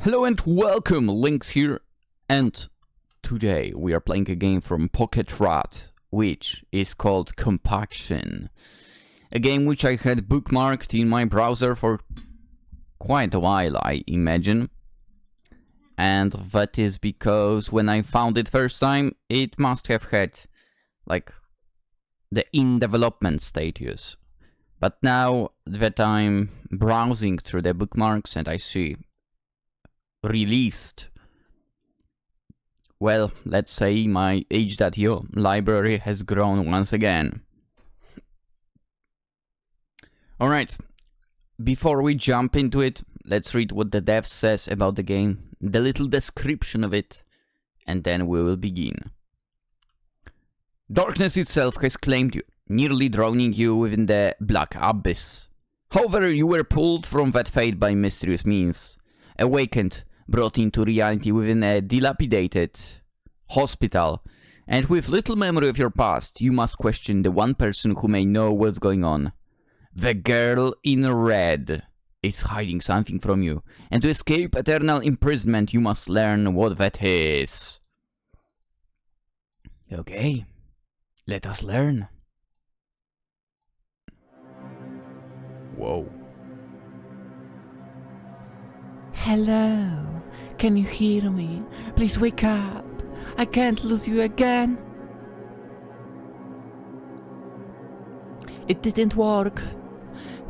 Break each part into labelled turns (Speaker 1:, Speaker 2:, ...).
Speaker 1: Hello and welcome, Lynx here, and today we are playing a game from Pocket.Rat, which is called Compaction. A game which I had bookmarked in my browser for quite a while, I imagine. And that is because when I found it first time, it must have had, like, the in development status. But now that I'm browsing through the bookmarks and I see released, well, let's say my H.io library has grown once again. Alright, before we jump into it, let's read what the dev says about the game, the little description of it, and then we will begin. Darkness itself has claimed you, nearly drowning you within the black abyss. However, you were pulled from that fate by mysterious means, awakened, brought into reality within a dilapidated hospital, and with little memory of your past, you must question the one person who may know what's going on. The girl in red is hiding something from you, and to escape eternal imprisonment, you must learn what that is. Okay, let us learn. Whoa.
Speaker 2: Hello, can you hear me? Please wake up. I can't lose you again. It didn't work.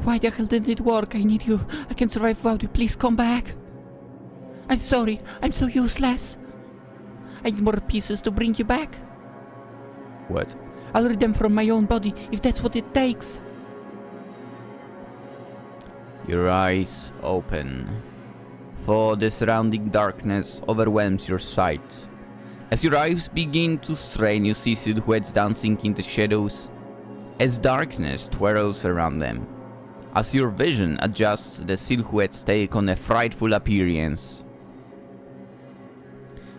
Speaker 2: Why the hell didn't it work? I need you. I can survive without you. Please come back. I'm sorry. I'm so useless. I need more pieces to bring you back.
Speaker 1: What?
Speaker 2: I'll read them from my own body if that's what it takes.
Speaker 1: Your eyes open, for the surrounding darkness overwhelms your sight. As your eyes begin to strain, you see silhouettes dancing in the shadows as darkness twirls around them. As your vision adjusts, the silhouettes take on a frightful appearance.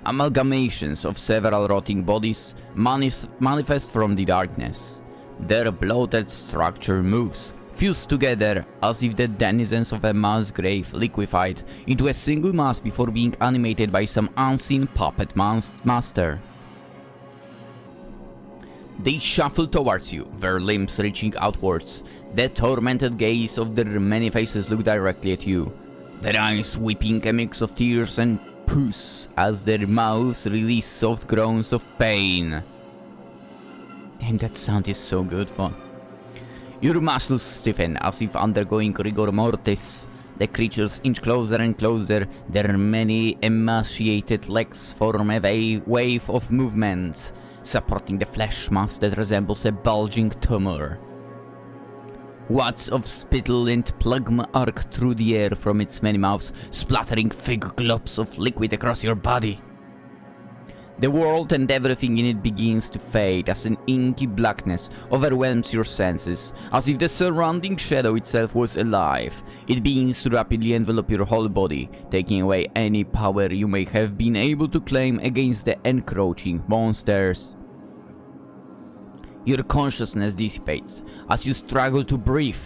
Speaker 1: Amalgamations of several rotting bodies manifest from the darkness. Their bloated structure moves, fused together as if the denizens of a mass grave liquefied into a single mass before being animated by some unseen puppet master. They shuffle towards you, their limbs reaching outwards. The tormented gaze of their many faces look directly at you, their eyes weeping a mix of tears and pus as their mouths release soft groans of pain. Damn, that sound is so good fun. Your muscles stiffen as if undergoing rigor mortis. The creatures inch closer and closer, their many emaciated legs form a wave of movement, supporting the flesh mass that resembles a bulging tumor. Wads of spittle and plugma arc through the air from its many mouths, splattering thick globs of liquid across your body. The world and everything in it begins to fade as an inky blackness overwhelms your senses, as if the surrounding shadow itself was alive. It begins to rapidly envelop your whole body, taking away any power you may have been able to claim against the encroaching monsters. Your consciousness dissipates as you struggle to breathe,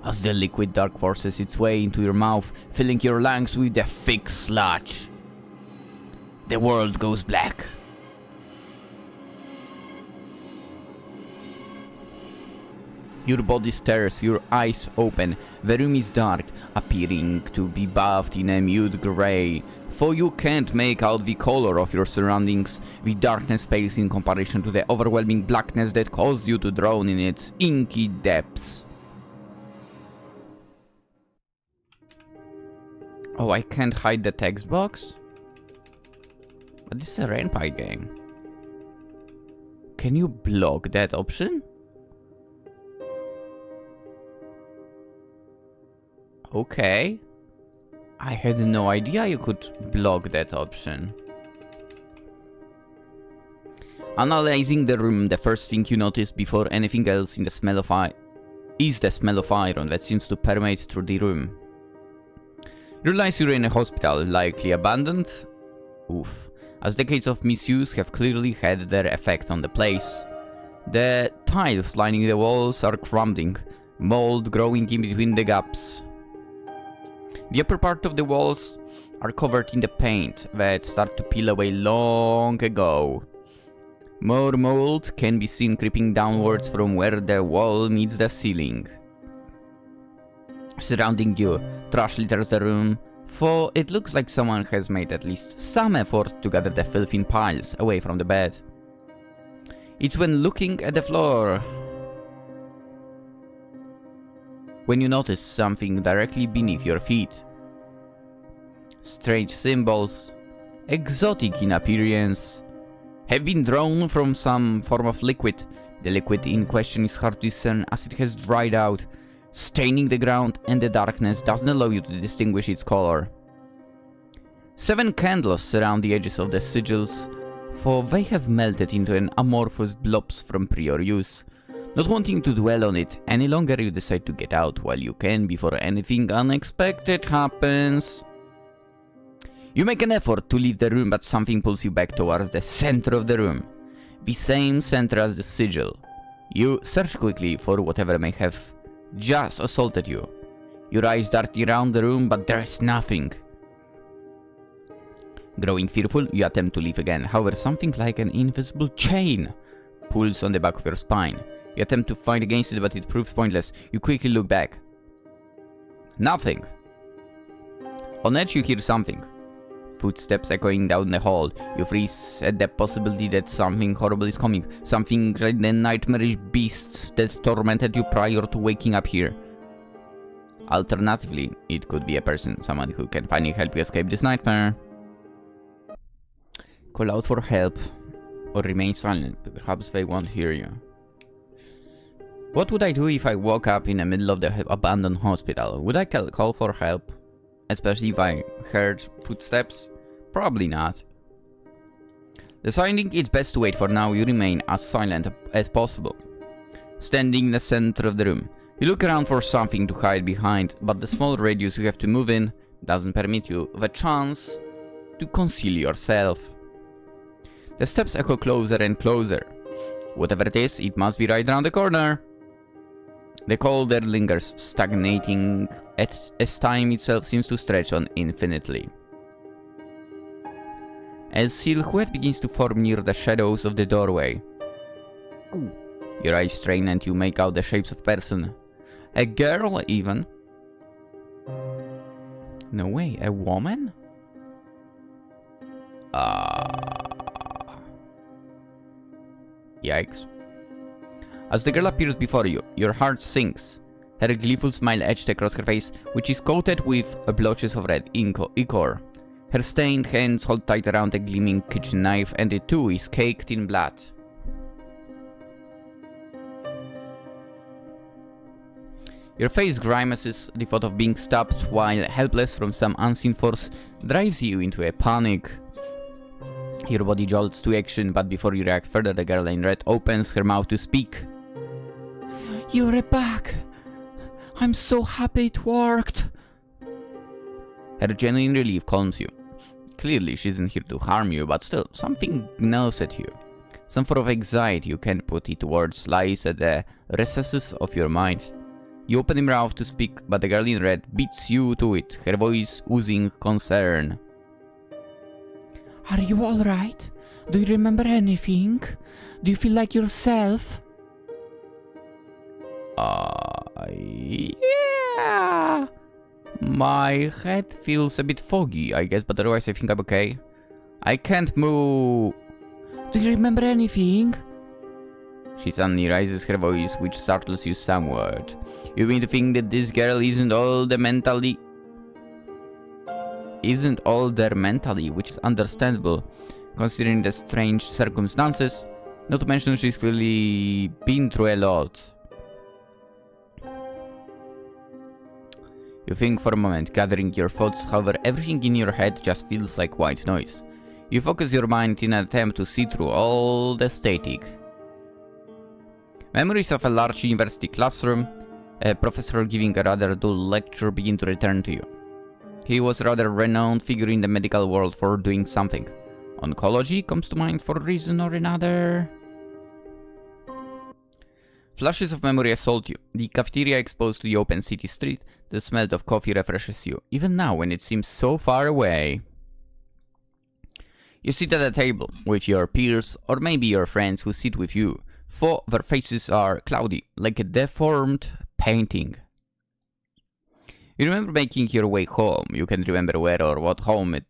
Speaker 1: as the liquid dark forces its way into your mouth, filling your lungs with the thick sludge. The world goes black. Your body stirs, your eyes open. The room is dark, appearing to be bathed in a mute grey, for you can't make out the color of your surroundings. The darkness pales in comparison to the overwhelming blackness that caused you to drown in its inky depths. Oh, I can't hide the text box? But this is a Ren'Py game. Can you block that option? Okay. I had no idea you could block that option. Analyzing the room, the first thing you notice before anything else is the smell of iron that seems to permeate through the room. You realize you're in a hospital, likely abandoned. Oof. As decades of misuse have clearly had their effect on the place. The tiles lining the walls are crumbling, mold growing in between the gaps. The upper part of the walls are covered in the paint that started to peel away long ago. More mold can be seen creeping downwards from where the wall meets the ceiling. Surrounding you, trash litters the room, for it looks like someone has made at least some effort to gather the filth in piles away from the bed. It's when looking at the floor when you notice something directly beneath your feet. Strange symbols, exotic in appearance, have been drawn from some form of liquid. The liquid in question is hard to discern as it has dried out, staining the ground, and the darkness doesn't allow you to distinguish its color. 7 candles surround the edges of the sigils, for they have melted into an amorphous blobs from prior use. Not wanting to dwell on it any longer, you decide to get out while you can before anything unexpected happens. You make an effort to leave the room, but something pulls you back towards the center of the room. The same center as the sigil. You search quickly for whatever may have just assaulted you. Your eyes dart around the room, but there is nothing. Growing fearful, you attempt to leave again. However, something like an invisible chain pulls on the back of your spine. You attempt to fight against it, but it proves pointless. You quickly look back. Nothing. On edge, you hear something. Footsteps echoing down the hall. You freeze at the possibility that something horrible is coming. Something like the nightmarish beasts that tormented you prior to waking up here. Alternatively, it could be a person, someone who can finally help you escape this nightmare. Call out for help, or remain silent. Perhaps they won't hear you. What would I do if I woke up in the middle of the abandoned hospital? Would I call for help? Especially if I heard footsteps? Probably not. Deciding it's best to wait for now, you remain as silent as possible. Standing in the center of the room, you look around for something to hide behind, but the small radius you have to move in doesn't permit you the chance to conceal yourself. The steps echo closer and closer. Whatever it is, it must be right around the corner. The cold air lingers, stagnating as time itself seems to stretch on infinitely. A silhouette begins to form near the shadows of the doorway. Your eyes strain and you make out the shapes of person. A girl, even. No way, a woman? Yikes. As the girl appears before you, your heart sinks. Her gleeful smile etched across her face, which is coated with blotches of red ichor. Her stained hands hold tight around a gleaming kitchen knife, and it too is caked in blood. Your face grimaces. The thought of being stabbed while helpless from some unseen force drives you into a panic. Your body jolts to action, but before you react further, the girl in red opens her mouth to speak.
Speaker 2: You're back. I'm so happy it worked.
Speaker 1: Her genuine relief calms you. Clearly, she isn't here to harm you, but still, something gnaws at you. Some form of anxiety, you can't put it to words, lies at the recesses of your mind. You open your mouth to speak, but the girl in red beats you to it, her voice oozing concern.
Speaker 2: Are you alright? Do you remember anything? Do you feel like yourself?
Speaker 1: Yeah. My head feels a bit foggy, I guess, but otherwise I think I'm okay. I can't move.
Speaker 2: Do you remember anything?
Speaker 1: She suddenly raises her voice, which startles you somewhat. You begin to think that this girl isn't all there mentally, which is understandable, considering the strange circumstances, not to mention she's clearly been through a lot. You think for a moment, gathering your thoughts, however everything in your head just feels like white noise. You focus your mind in an attempt to see through all the static. Memories of a large university classroom, a professor giving a rather dull lecture begin to return to you. He was a rather renowned figure in the medical world for doing something. Oncology comes to mind for a reason or another. Flashes of memory assault you. The cafeteria exposed to the open city street. The smell of coffee refreshes you, even now when it seems so far away. You sit at a table with your peers, or maybe your friends who sit with you, for their faces are cloudy, like a deformed painting. You remember making your way home. You can't remember where or what home it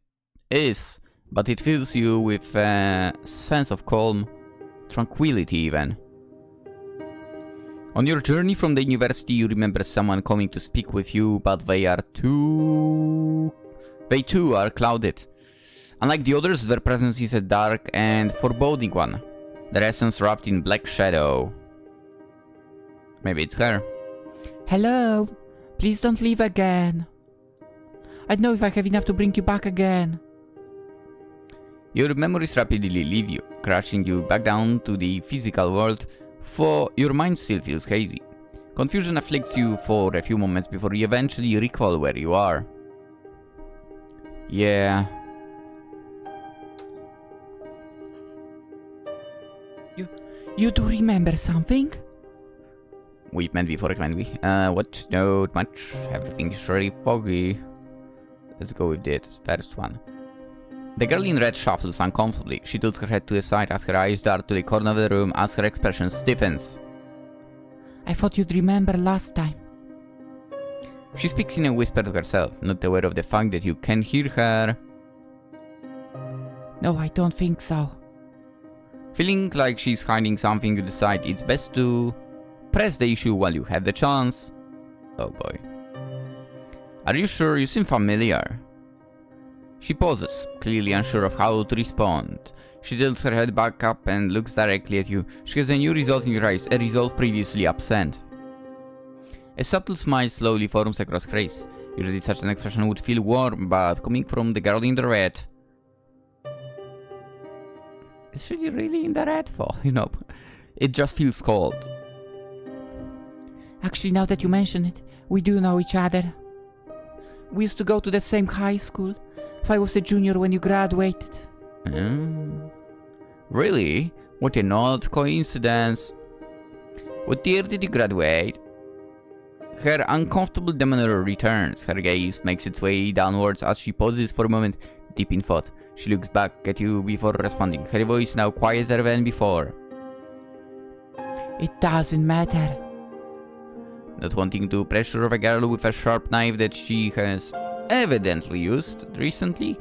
Speaker 1: is, but it fills you with a sense of calm, tranquility even. On your journey from the university, you remember someone coming to speak with you, but they too are clouded. Unlike the others, their presence is a dark and foreboding one, their essence wrapped in black shadow. Maybe it's her.
Speaker 2: Hello? Please don't leave again. I don't know if I have enough to bring you back again.
Speaker 1: Your memories rapidly leave you, crashing you back down to the physical world, for your mind still feels hazy. Confusion afflicts you for a few moments before you eventually recall where you are. Yeah.
Speaker 2: You do remember something?
Speaker 1: We've met before, haven't we? What? Not much. Everything's very foggy. Let's go with this first one. The girl in red shuffles uncomfortably. She tilts her head to the side as her eyes dart to the corner of the room as her expression stiffens.
Speaker 2: I thought you'd remember last time.
Speaker 1: She speaks in a whisper to herself, not aware of the fact that you can hear her.
Speaker 2: No, I don't think so.
Speaker 1: Feeling like she's hiding something, you decide it's best to press the issue while you have the chance. Oh boy. Are you sure? You seem familiar. She pauses, clearly unsure of how to respond. She tilts her head back up and looks directly at you. She has a new resolve in her eyes, a resolve previously absent. A subtle smile slowly forms across her face. Usually such an expression would feel warm, but coming from the girl in the red... Is she really in the red for? You know, it just feels cold.
Speaker 2: Actually, now that you mention it, we do know each other. We used to go to the same high school. I was a junior when you graduated.
Speaker 1: Really? What an odd coincidence. What year did you graduate? Her uncomfortable demeanor returns. Her gaze makes its way downwards as she pauses for a moment, deep in thought. She looks back at you before responding, her voice now quieter than before.
Speaker 2: It doesn't matter.
Speaker 1: Not wanting to pressure the girl with a sharp knife that she has evidently used recently,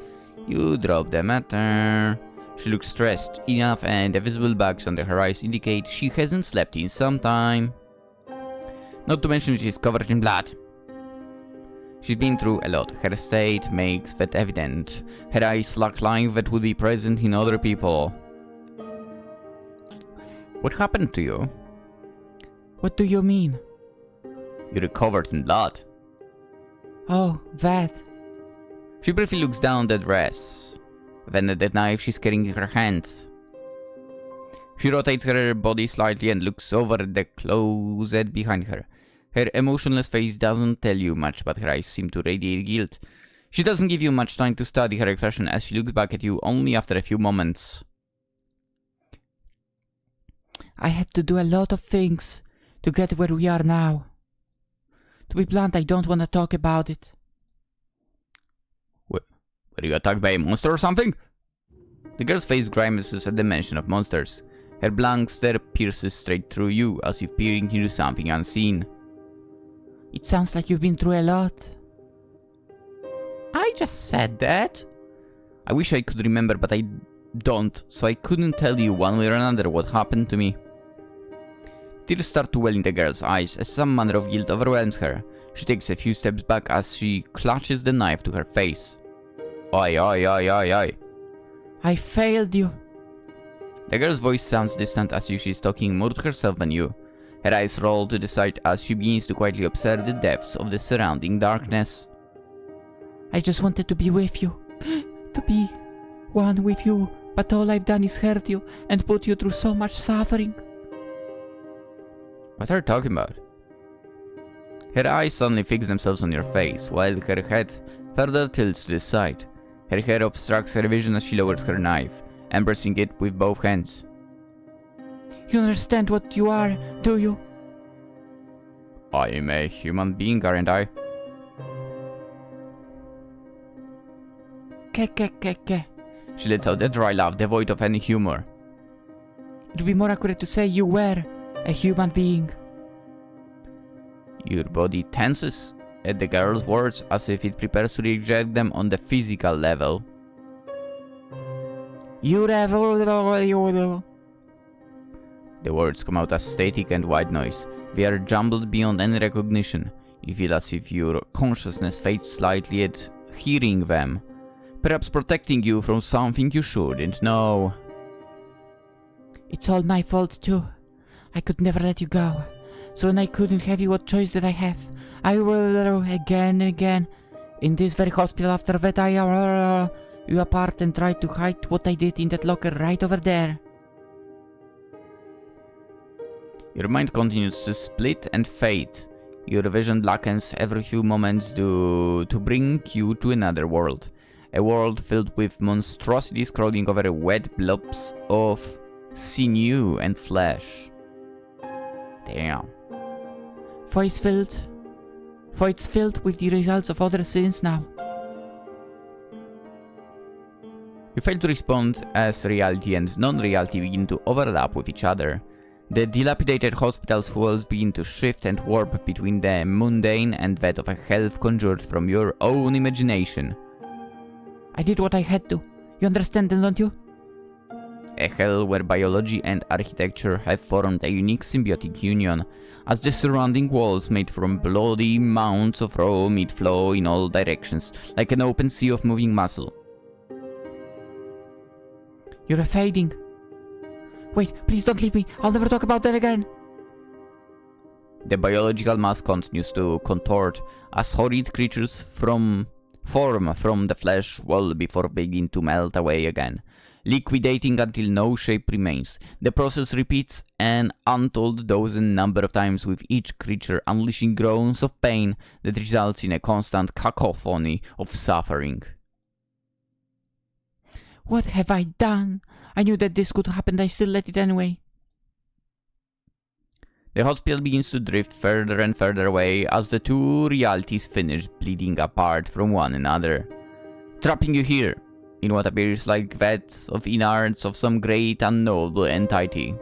Speaker 1: you drop the matter. She looks stressed enough and the visible bags under her eyes indicate she hasn't slept in some time. Not to mention she's covered in blood. She's been through a lot. Her state makes that evident. Her eyes lack life that would be present in other people. What happened to you?
Speaker 2: What do you mean?
Speaker 1: You're covered in blood.
Speaker 2: Oh, that.
Speaker 1: She briefly looks down the dress, then at the knife she's carrying in her hands. She rotates her body slightly and looks over at the closet behind her. Her emotionless face doesn't tell you much, but her eyes seem to radiate guilt. She doesn't give you much time to study her expression as she looks back at you only after a few moments.
Speaker 2: I had to do a lot of things to get where we are now. To be blunt, I don't want to talk about it.
Speaker 1: Were you attacked by a monster or something? The girl's face grimaces at the mention of monsters. Her blank stare pierces straight through you as if peering into something unseen.
Speaker 2: It sounds like you've been through a lot.
Speaker 1: I just said that. I wish I could remember, but I don't, so I couldn't tell you one way or another what happened to me. Tears start to well in the girl's eyes as some manner of guilt overwhelms her. She takes a few steps back as she clutches the knife to her face. Oi, oi, oi, oi, oi.
Speaker 2: I failed you.
Speaker 1: The girl's voice sounds distant as if she's talking more to herself than you. Her eyes roll to the side as she begins to quietly observe the depths of the surrounding darkness.
Speaker 2: I just wanted to be with you. To be one with you, but all I've done is hurt you and put you through so much suffering.
Speaker 1: What are you talking about? Her eyes suddenly fix themselves on your face, while her head further tilts to the side. Her hair obstructs her vision as she lowers her knife, embracing it with both hands.
Speaker 2: You understand what you are, do you?
Speaker 1: I'm a human being, aren't I?
Speaker 2: Ke.
Speaker 1: She lets out a dry laugh, devoid of any humor.
Speaker 2: It would be more accurate to say you were a human being.
Speaker 1: Your body tenses at the girl's words as if it prepares to reject them on the physical level.
Speaker 2: You have
Speaker 1: The words come out as static and white noise. They are jumbled beyond any recognition. You feel as if your consciousness fades slightly at hearing them, perhaps protecting you from something you shouldn't know.
Speaker 2: It's all my fault too. I could never let you go. So when I couldn't have you, what choice did I have? I will again and again. In this very hospital after that I you apart and tried to hide what I did in that locker right over there.
Speaker 1: Your mind continues to split and fade. Your vision blackens every few moments to bring you to another world. A world filled with monstrosities crawling over wet blobs of sinew and flesh. Damn.
Speaker 2: Voice filled with the results of other sins now.
Speaker 1: You fail to respond as reality and non-reality begin to overlap with each other. The dilapidated hospital's walls begin to shift and warp between the mundane and that of a hell conjured from your own imagination.
Speaker 2: I did what I had to. You understand, don't you?
Speaker 1: A hell where biology and architecture have formed a unique symbiotic union, as the surrounding walls made from bloody mounds of raw meat flow in all directions, like an open sea of moving muscle.
Speaker 2: You're fading. Wait, please don't leave me. I'll never talk about that again.
Speaker 1: The biological mass continues to contort as horrid creatures form from the flesh wall before begin to melt away again, liquidating until no shape remains. The process repeats an untold dozen number of times, with each creature unleashing groans of pain that results in a constant cacophony of suffering.
Speaker 2: What have I done? I knew that this could happen, I still let it anyway.
Speaker 1: The hospital begins to drift further and further away as the two realities finish bleeding apart from one another, trapping you here in what appears like that of innards of some great unknowable entity.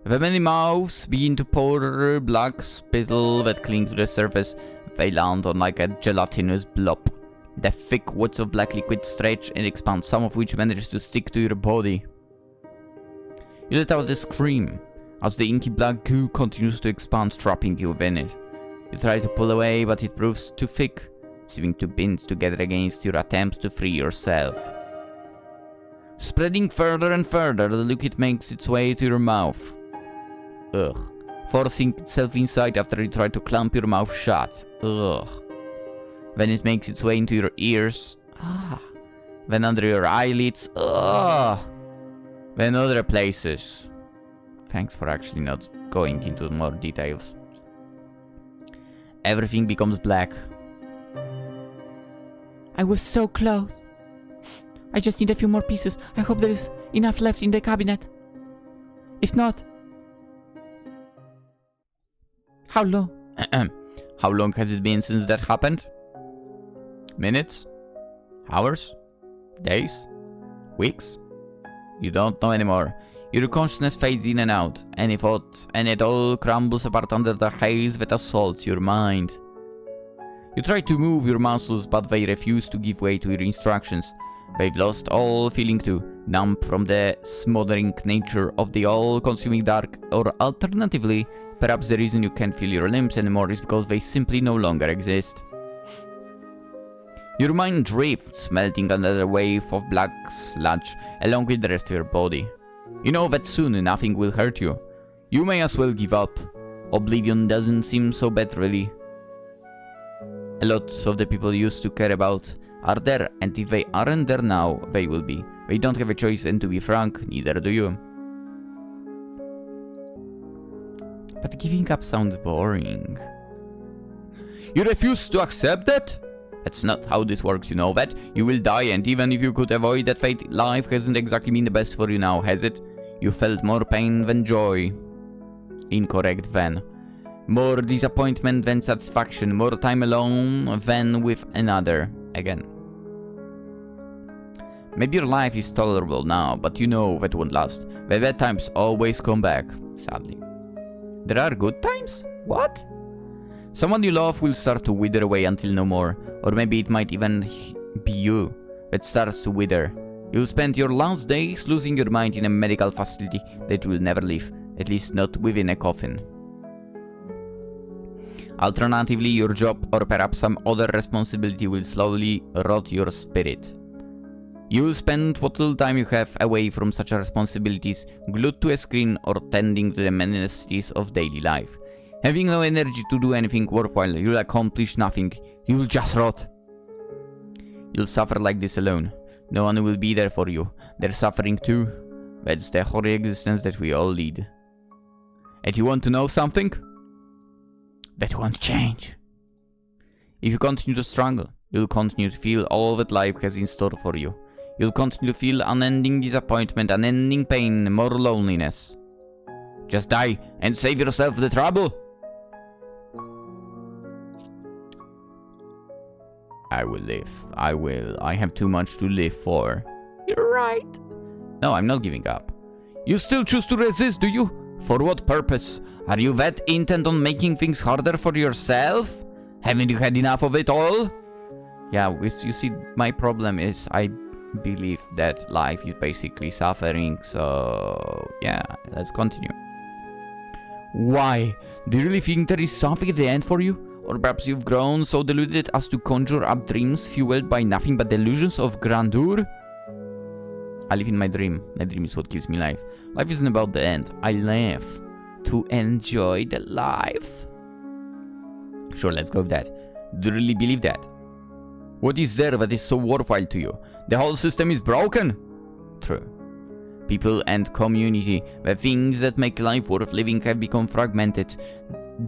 Speaker 1: The many mouths begin to pour black spittle that cling to the surface. They land on like a gelatinous blob. The thick wads of black liquid stretch and expand, some of which manages to stick to your body. You let out a scream as the inky black goo continues to expand, trapping you within it. You try to pull away, but it proves too thick, seeming to bind together against your attempt to free yourself. Spreading further and further, the liquid makes its way to your mouth. Ugh. Forcing itself inside after you try to clamp your mouth shut. Ugh. Then it makes its way into your ears. Ah. Then under your eyelids. Ugh. Then other places. Thanks for actually not going into more details. Everything becomes black.
Speaker 2: I was so close. I just need a few more pieces. I hope there is enough left in the cabinet. If not... How long?
Speaker 1: How long has it been since that happened? Minutes? Hours? Days? Weeks? You don't know anymore. Your consciousness fades in and out. Any thought, and it all crumbles apart under the haze that assaults your mind. You try to move your muscles, but they refuse to give way to your instructions. They've lost all feeling too, numb from the smothering nature of the all-consuming dark, or alternatively, perhaps the reason you can't feel your limbs anymore is because they simply no longer exist. Your mind drifts, melting under the wave of black sludge, along with the rest of your body. You know that soon nothing will hurt you. You may as well give up. Oblivion doesn't seem so bad really. A lot of the people you used to care about are there, and if they aren't there now, they will be. They don't have a choice, and to be frank, neither do you. But giving up sounds boring. You refuse to accept that? That's not how this works, you know that. You will die, and even if you could avoid that fate, life hasn't exactly been the best for you now, has it? You felt more pain than joy. Incorrect then. More disappointment than satisfaction, more time alone than with another. Again. Maybe your life is tolerable now, but you know that won't last. The bad times always come back, sadly. There are good times? What? Someone you love will start to wither away until no more. Or maybe it might even be you that starts to wither. You'll spend your last days losing your mind in a medical facility that will never leave. At least not within a coffin. Alternatively, your job or perhaps some other responsibility will slowly rot your spirit. You will spend what little time you have away from such responsibilities glued to a screen or tending to the necessities of daily life. Having no energy to do anything worthwhile, you'll accomplish nothing. You'll just rot. You'll suffer like this alone. No one will be there for you. They're suffering too. That's the horrid existence that we all lead. And you want to know something? That won't change. If you continue to struggle, you'll continue to feel all that life has in store for you. You'll continue to feel unending disappointment, unending pain, more loneliness. Just die and save yourself the trouble. I will live. I will. I have too much to live for. You're right. No, I'm not giving up. You still choose to resist, do you? For what purpose? Are you that intent on making things harder for yourself? Haven't you had enough of it all? Yeah, you see, my problem is I believe that life is basically suffering, so yeah, let's continue. Why? Do you really think there is something at the end for you? Or perhaps you've grown so deluded as to conjure up dreams fueled by nothing but delusions of grandeur? I live in my dream. My dream is what gives me life. Life isn't about the end. I live to enjoy the life. Sure, let's go with that. Do you really believe that? What is there that is so worthwhile to you? The whole system is broken? True. People and community, the things that make life worth living, have become fragmented.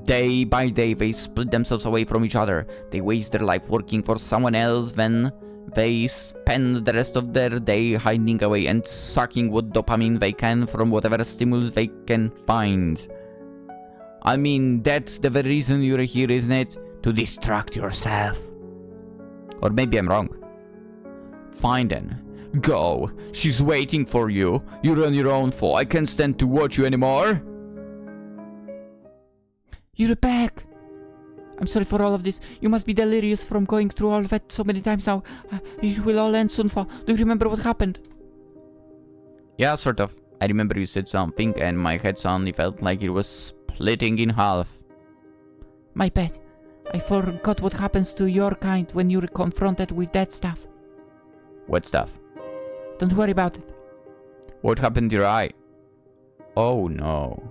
Speaker 1: Day by day, they split themselves away from each other. They waste their life working for someone else, then they spend the rest of their day hiding away and sucking what dopamine they can from whatever stimulus they can find. I mean, that's the very reason you're here, isn't it? To distract yourself. Or maybe I'm wrong. Fine then. Go. She's waiting for you. You're on your own, for I can't stand to watch you anymore.
Speaker 2: You're back. I'm sorry for all of this. You must be delirious from going through all of that so many times now. It will all end soon, for. Do you remember what happened?
Speaker 1: Yeah, sort of. I remember you said something and my head suddenly felt like it was splitting in half.
Speaker 2: My bad. I forgot what happens to your kind when you're confronted with that stuff.
Speaker 1: What stuff?
Speaker 2: Don't worry about it.
Speaker 1: What happened to your eye? Oh no.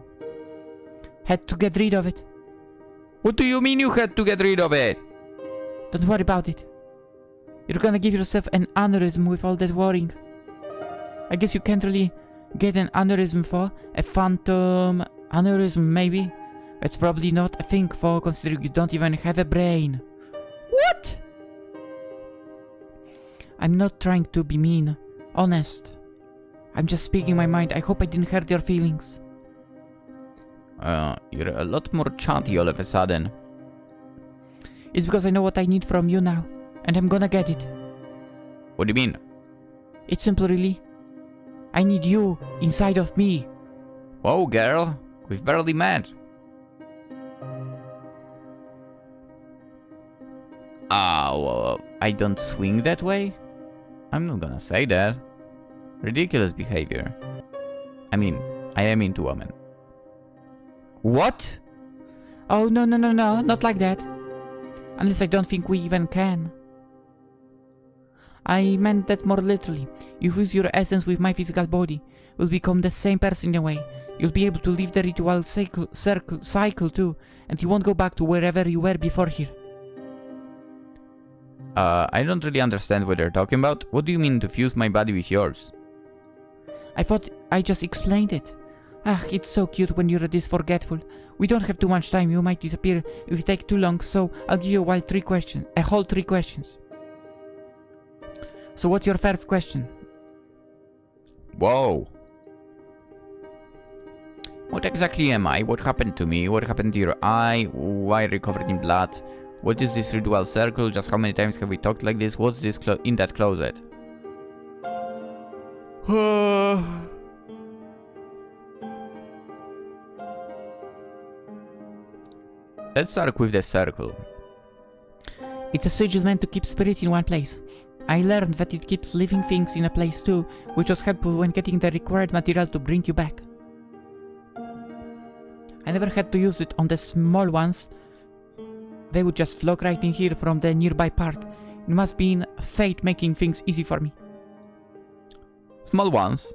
Speaker 2: Had to get rid of it.
Speaker 1: What do you mean you had to get rid of it?
Speaker 2: Don't worry about it. You're gonna give yourself an aneurysm with all that worrying. I guess you can't really get an aneurysm, for a phantom aneurysm maybe. It's probably not a thing, for considering you don't even have a brain. What? I'm not trying to be mean. Honest. I'm just speaking my mind. I hope I didn't hurt your feelings.
Speaker 1: You're a lot more chatty all of a sudden.
Speaker 2: It's because I know what I need from you now. And I'm gonna get it.
Speaker 1: What do you mean?
Speaker 2: It's simple, really. I need you inside of me.
Speaker 1: Whoa, girl. We've barely met. Well, I don't swing that way? I'm not gonna say that. Ridiculous behavior. I mean, I am into women. What?
Speaker 2: Oh, no, not like that. Unless I don't think we even can. I meant that more literally. You fuse your essence with my physical body. We'll become the same person in a way. You'll be able to live the ritual cycle too, and you won't go back to wherever you were before here.
Speaker 1: I don't really understand what you're talking about. What do you mean to fuse my body with yours?
Speaker 2: I thought I just explained it. It's so cute when you're this forgetful. We don't have too much time. You might disappear if it takes too long, so I'll give you a whole three questions. So what's your first question?
Speaker 1: Whoa. What exactly am I? What happened to me? What happened to your eye? Why are you covered in blood? What is this ritual circle? Just how many times have we talked like this? What's this in that closet? Let's start with the circle.
Speaker 2: It's a sigil meant to keep spirits in one place. I learned that it keeps living things in a place too, which was helpful when getting the required material to bring you back. I never had to use it on the small ones. They would just flock right in here from the nearby park. It must be in fate making things easy for me.
Speaker 1: Small ones?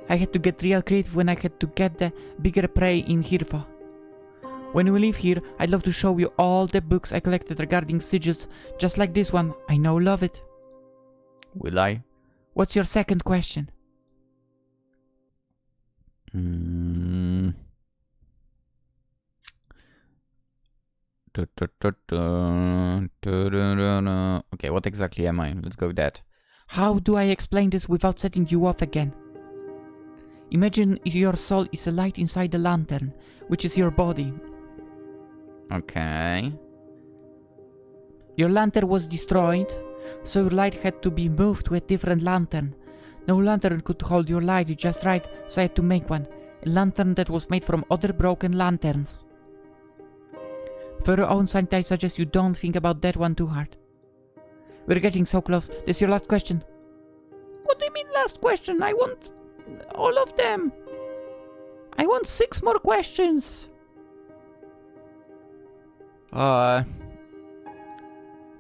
Speaker 2: I had to get real creative when I had to get the bigger prey in here for. When we leave here, I'd love to show you all the books I collected regarding sigils, just like this one. I know, love it.
Speaker 1: Will I?
Speaker 2: What's your second question?
Speaker 1: Okay, what exactly am I? Let's go with that.
Speaker 2: How do I explain this without setting you off again? Imagine your soul is a light inside the lantern, which is your body.
Speaker 1: Okay.
Speaker 2: Your lantern was destroyed, so your light had to be moved to a different lantern. No lantern could hold your light just right, so I had to make one. A lantern that was made from other broken lanterns. For your own sanity, I suggest you don't think about that one too hard. We're getting so close. This is your last question. What do you mean last question? I want all of them. I want 6 more questions.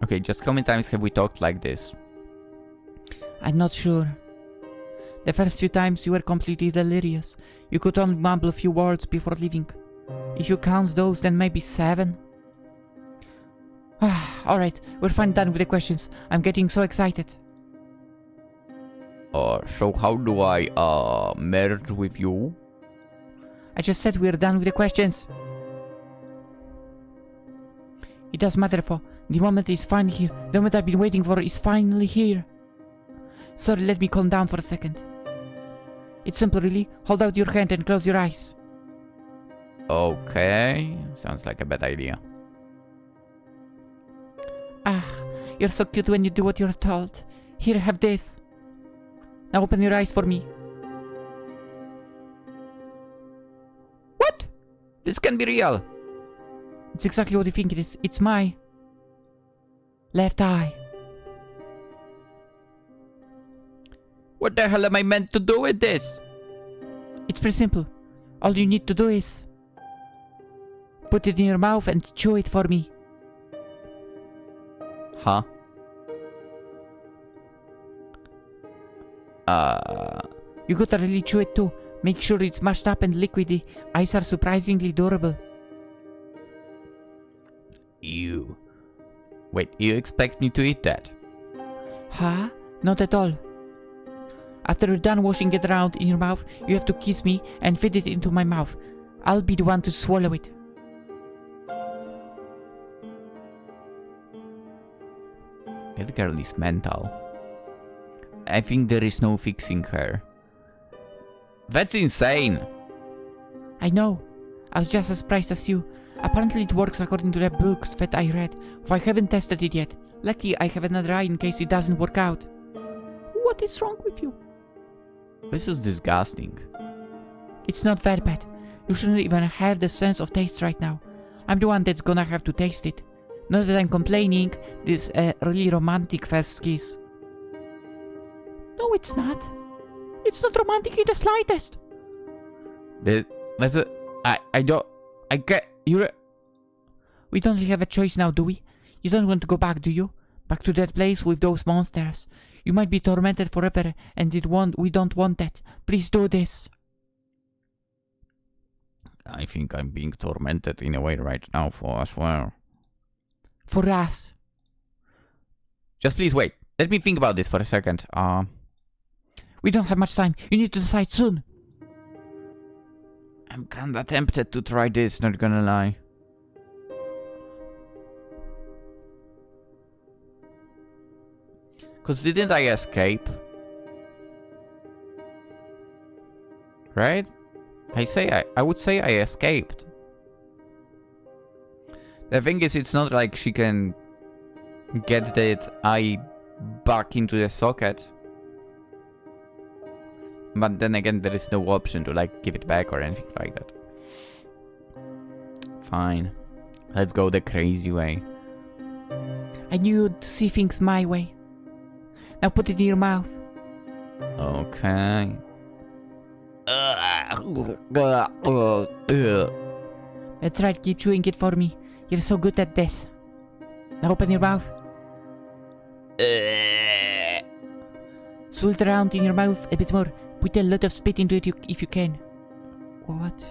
Speaker 1: Okay, just how many times have we talked like this?
Speaker 2: I'm not sure. The first few times you were completely delirious. You could only mumble a few words before leaving. If you count those, then maybe 7. Alright, we're finally done with the questions. I'm getting so excited.
Speaker 1: So how do I, merge with you?
Speaker 2: I just said we're done with the questions. It doesn't matter, for the moment is finally here. The moment I've been waiting for is finally here. Sorry, let me calm down for a second. It's simple, really. Hold out your hand and close your eyes.
Speaker 1: Okay, sounds like a bad idea.
Speaker 2: You're so cute when you do what you're told. Here, have this. Now open your eyes for me.
Speaker 1: What? This can be real.
Speaker 2: It's exactly what you think it is. It's my left eye.
Speaker 1: What the hell am I meant to do with this?
Speaker 2: It's pretty simple. All you need to do is put it in your mouth and chew it for me.
Speaker 1: Huh?
Speaker 2: You gotta really chew it too. Make sure it's mashed up and liquidy. Eyes are surprisingly durable.
Speaker 1: You. Wait, you expect me to eat that?
Speaker 2: Huh? Not at all. After you're done washing it around in your mouth, you have to kiss me and feed it into my mouth. I'll be the one to swallow it.
Speaker 1: That girl is mental. I think there is no fixing her. That's insane!
Speaker 2: I know. I was just as surprised as you. Apparently it works according to the books that I read, for I haven't tested it yet. Lucky I have another eye in case it doesn't work out. What is wrong with you?
Speaker 1: This is disgusting.
Speaker 2: It's not that bad. You shouldn't even have the sense of taste right now. I'm the one that's gonna have to taste it. Not that I'm complaining, this is a really romantic first kiss. No, it's not. It's not romantic in the slightest.
Speaker 1: I can't,
Speaker 2: We don't really have a choice now, do we? You don't want to go back, do you? Back to that place with those monsters. You might be tormented forever, and we don't want that. Please do this.
Speaker 1: I think I'm being tormented in a way right now for as well.
Speaker 2: For us.
Speaker 1: Just please wait. Let me think about this for a second.
Speaker 2: We don't have much time. You need to decide soon.
Speaker 1: I'm kinda tempted to try this, not gonna lie. Cause didn't I escape? Right? I would say I escaped. The thing is, it's not like she can get that eye back into the socket. But then again, there is no option to like give it back or anything like that. Fine. Let's go the crazy way.
Speaker 2: I knew you'd see things my way. Now put it in your mouth.
Speaker 1: Okay.
Speaker 2: That's right, keep chewing it for me. You're so good at this. Now open your mouth. Swirl it around in your mouth a bit more. Put a lot of spit into it if you can. What?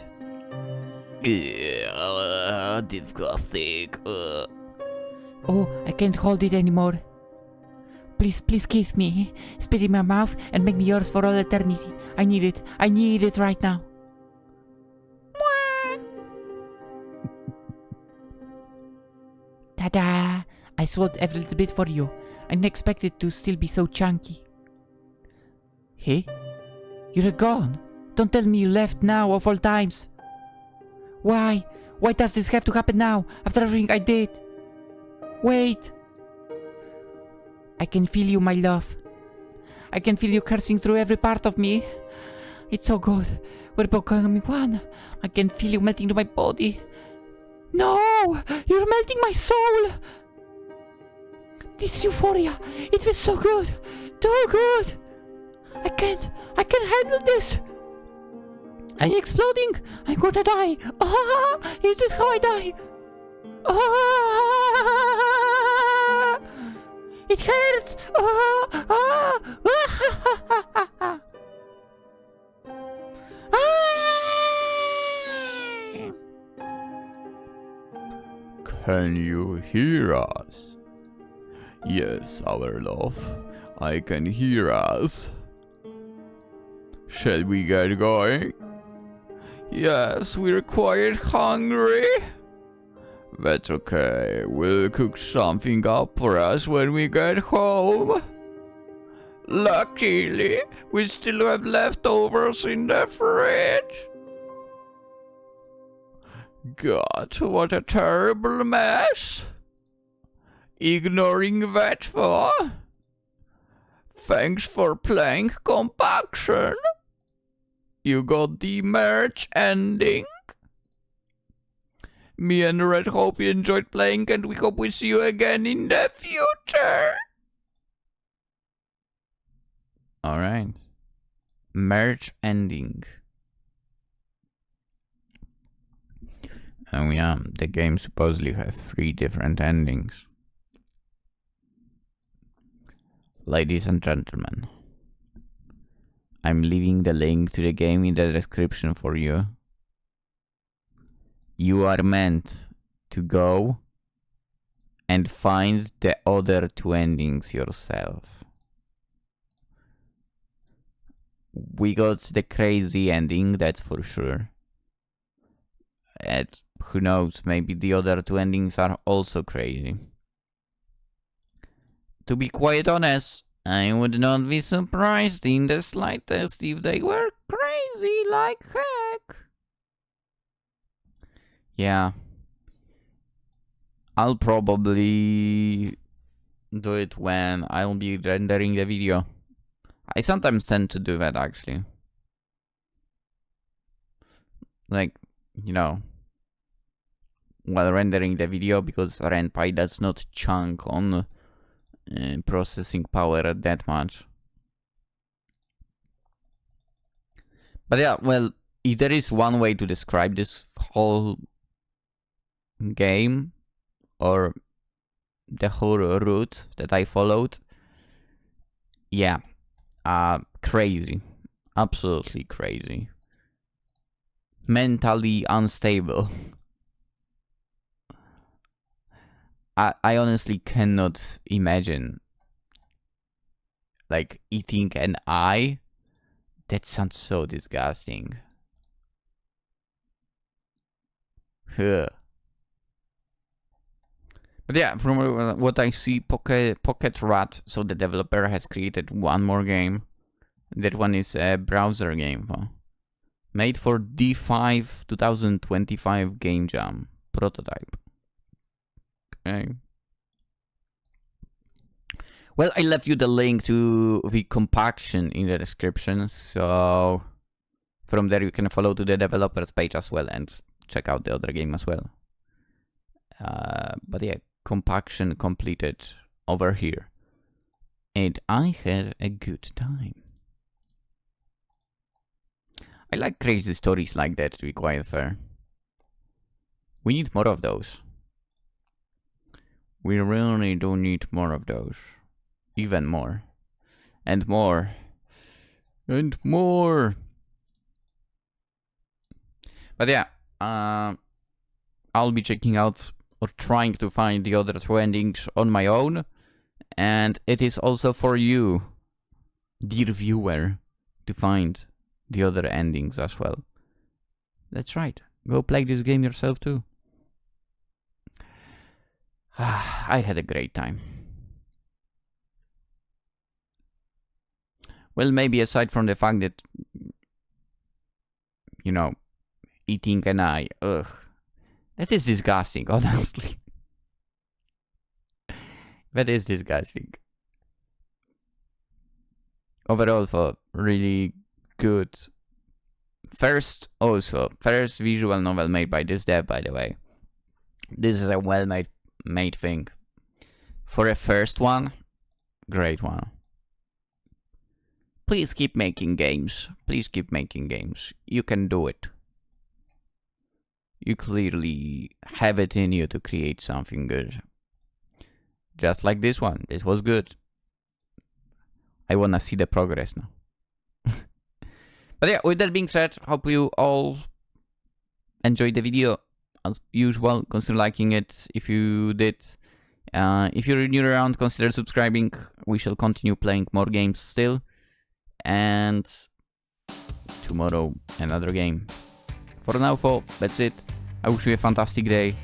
Speaker 1: Disgusting.
Speaker 2: Oh, I can't hold it anymore. Please, please kiss me. Spit in my mouth and make me yours for all eternity. I need it. I need it right now. Ta-da! I swallowed every little bit for you. I didn't expect it to still be so chunky. Hey? You're gone. Don't tell me you left now of all times. Why? Why does this have to happen now, after everything I did? Wait. I can feel you, my love. I can feel you coursing through every part of me. It's so good. We're becoming one. I can feel you melting into my body. No! You're melting my soul! This euphoria, it feels so good. Too good. I can't handle this. I'm exploding. I'm gonna die. Ah! Is this how I die? Ah! It hurts. Ah! Ah! Ah!
Speaker 1: Can you hear us? Yes, our love. I can hear us. Shall we get going? Yes, we're quite hungry. That's okay. We'll cook something up for us when we get home. Luckily, we still have leftovers in the fridge. God, what a terrible mess. Ignoring that for? Thanks for playing Compaction. You got the merch ending. Me and Red hope you enjoyed playing, and we hope we see you again in the future. Alright. Merch ending. Oh yeah, the game supposedly have 3 different endings. Ladies and gentlemen, I'm leaving the link to the game in the description for you. You are meant to go and find the other 2 endings yourself. We got the crazy ending, that's for sure. And who knows, maybe the other 2 endings are also crazy. To be quite honest, I would not be surprised in the slightest if they were crazy like heck. Yeah. I'll probably do it when I'll be rendering the video. I sometimes tend to do that actually. Like, you know, while rendering the video, because Ren'Py does not chunk on processing power that much. But yeah, well, if there is one way to describe this whole game or the whole route that I followed, yeah, crazy, absolutely crazy, mentally unstable. I honestly cannot imagine like eating an eye. That sounds so disgusting. Huh. But yeah, from what I see, Pocket.Rat, so the developer has created one more game. That one is a browser game, though. Made for D5 2025 Game Jam. Prototype. Okay. Well, I left you the link to the Compaction in the description, so from there you can follow to the developers page as well and check out the other game as well. But yeah, Compaction completed over here. And I had a good time. I like crazy stories like that, to be quite fair. We need more of those. We really do need more of those. Even more. And more. And more. But yeah, I'll be checking out or trying to find the other two endings on my own. And it is also for you, dear viewer, to find the other endings as well. That's right. Go play this game yourself too. I had a great time. Well, maybe aside from the fact that, you know, eating an eye, ugh, that is disgusting, honestly. That is disgusting. Overall, for really good first visual novel made by this dev, by the way. This is a well-made thing. For a first one, great one. Please keep making games. Please keep making games. You can do it. You clearly have it in you to create something good. Just like this one. This was good. I wanna see the progress now. But yeah, with that being said, hope you all enjoyed the video. As usual, consider liking it if you did. If you're new around, consider subscribing. We shall continue playing more games still. And tomorrow, another game. For now, that's it. I wish you a fantastic day.